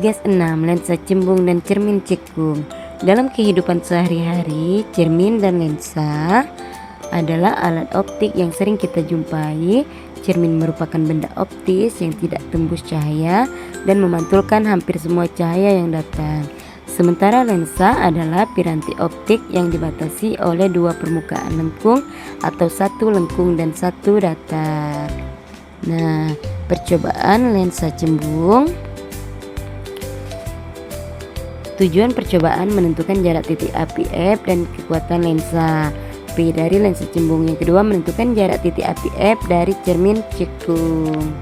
Tugas 6. Lensa cembung dan cermin cekung. Dalam kehidupan sehari-hari, cermin dan lensa adalah alat optik yang sering kita jumpai. Cermin merupakan benda optis yang tidak tembus cahaya dan memantulkan hampir semua cahaya yang datang. Sementara lensa adalah piranti optik yang dibatasi oleh dua permukaan lengkung atau satu lengkung dan satu datar. Nah, percobaan lensa cembung. Tujuan percobaan menentukan jarak titik api F dan kekuatan lensa P dari lensa cembung. Yang kedua, menentukan jarak titik api F dari cermin cekung.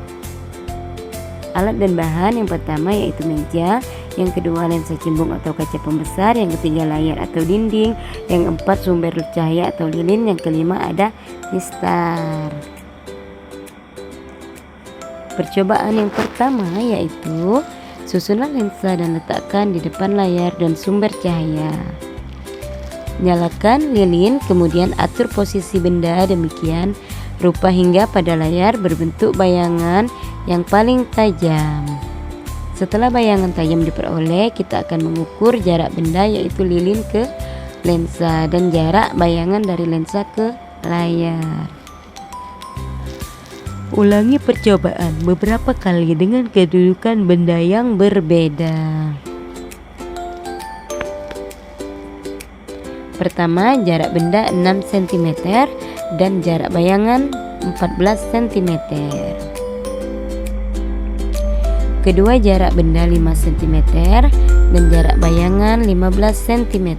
Alat dan bahan yang pertama yaitu meja, yang kedua lensa cembung atau kaca pembesar, yang ketiga layar atau dinding, yang keempat sumber cahaya atau lilin, yang kelima ada mistar. Percobaan yang pertama yaitu susunan lensa dan letakkan di depan layar dan sumber cahaya. Nyalakan lilin, kemudian atur posisi benda demikian rupa hingga pada layar berbentuk bayangan yang paling tajam. Setelah bayangan tajam diperoleh, kita akan mengukur jarak benda yaitu lilin ke lensa dan jarak bayangan dari lensa ke layar. Ulangi percobaan beberapa kali dengan kedudukan benda yang berbeda. Pertama, jarak benda 6 cm dan jarak bayangan 14 cm. Kedua, jarak benda 5 cm dan jarak bayangan 15 cm.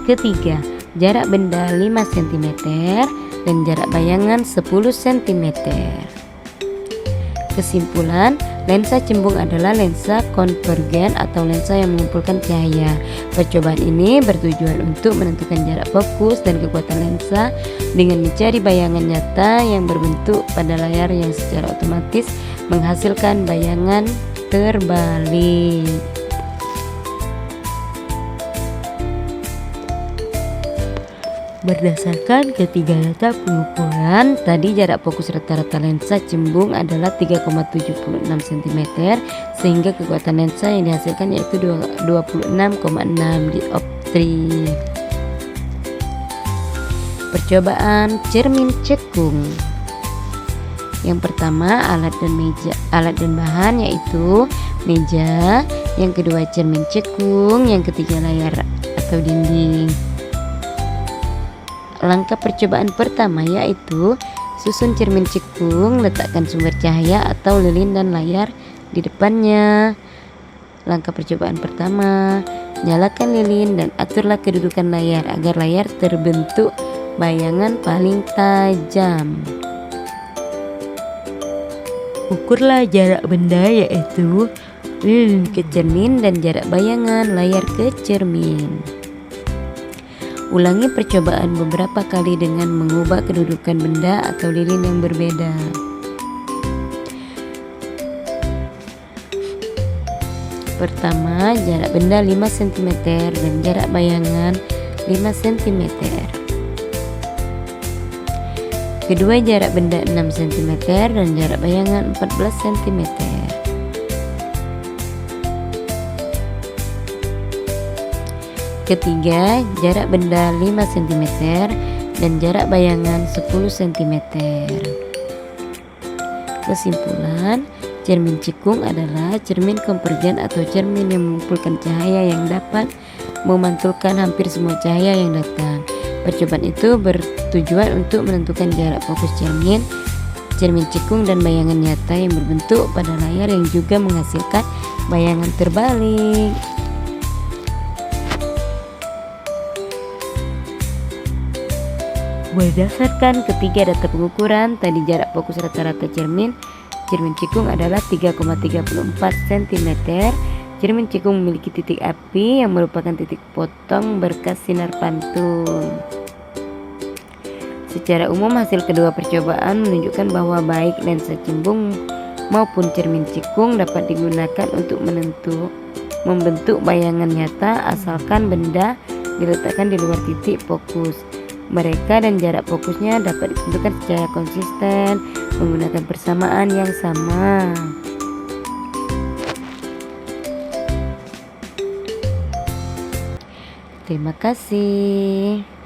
Ketiga, jarak benda 5 cm dan jarak bayangan 10 cm. Kesimpulan, lensa cembung adalah lensa konvergen atau lensa yang mengumpulkan cahaya. Percobaan ini bertujuan untuk menentukan jarak fokus dan kekuatan lensa dengan mencari bayangan nyata yang berbentuk pada layar yang secara otomatis menghasilkan bayangan terbalik. Berdasarkan ketiga data pengukuran, tadi jarak fokus rata-rata lensa cembung adalah 3,76 cm, sehingga kekuatan lensa yang dihasilkan yaitu 26,6 dioptri. Percobaan cermin cekung. Yang pertama, alat dan bahan yaitu meja, yang kedua cermin cekung, yang ketiga layar atau dinding. Langkah percobaan pertama yaitu susun cermin cekung, letakkan sumber cahaya atau lilin dan layar di depannya. Langkah percobaan pertama, nyalakan lilin dan aturlah kedudukan layar agar layar terbentuk bayangan paling tajam. Ukurlah jarak benda yaitu lilin ke cermin dan jarak bayangan layar ke cermin. Ulangi percobaan beberapa kali dengan mengubah kedudukan benda atau lilin yang berbeda. Pertama, jarak benda 5 cm dan jarak bayangan 5 cm. Kedua, jarak benda 6 cm dan jarak bayangan 14 cm. Ketiga, jarak benda 5 cm dan jarak bayangan 10 cm. Kesimpulan, cermin cekung adalah cermin konvergen atau cermin yang mengumpulkan cahaya yang dapat memantulkan hampir semua cahaya yang datang. Percobaan itu bertujuan untuk menentukan jarak fokus cermin cekung dan bayangan nyata yang berbentuk pada layar yang juga menghasilkan bayangan terbalik. Berdasarkan ketiga data pengukuran, tadi jarak fokus rata-rata cermin cekung adalah 3,34 cm. Cermin cekung memiliki titik api yang merupakan titik potong berkas sinar pantul. Secara umum, hasil kedua percobaan menunjukkan bahwa baik lensa cembung maupun cermin cekung dapat digunakan untuk membentuk bayangan nyata asalkan benda diletakkan di luar titik fokus. mereka dan jarak fokusnya dapat ditentukan secara konsisten menggunakan persamaan yang sama. Terima kasih.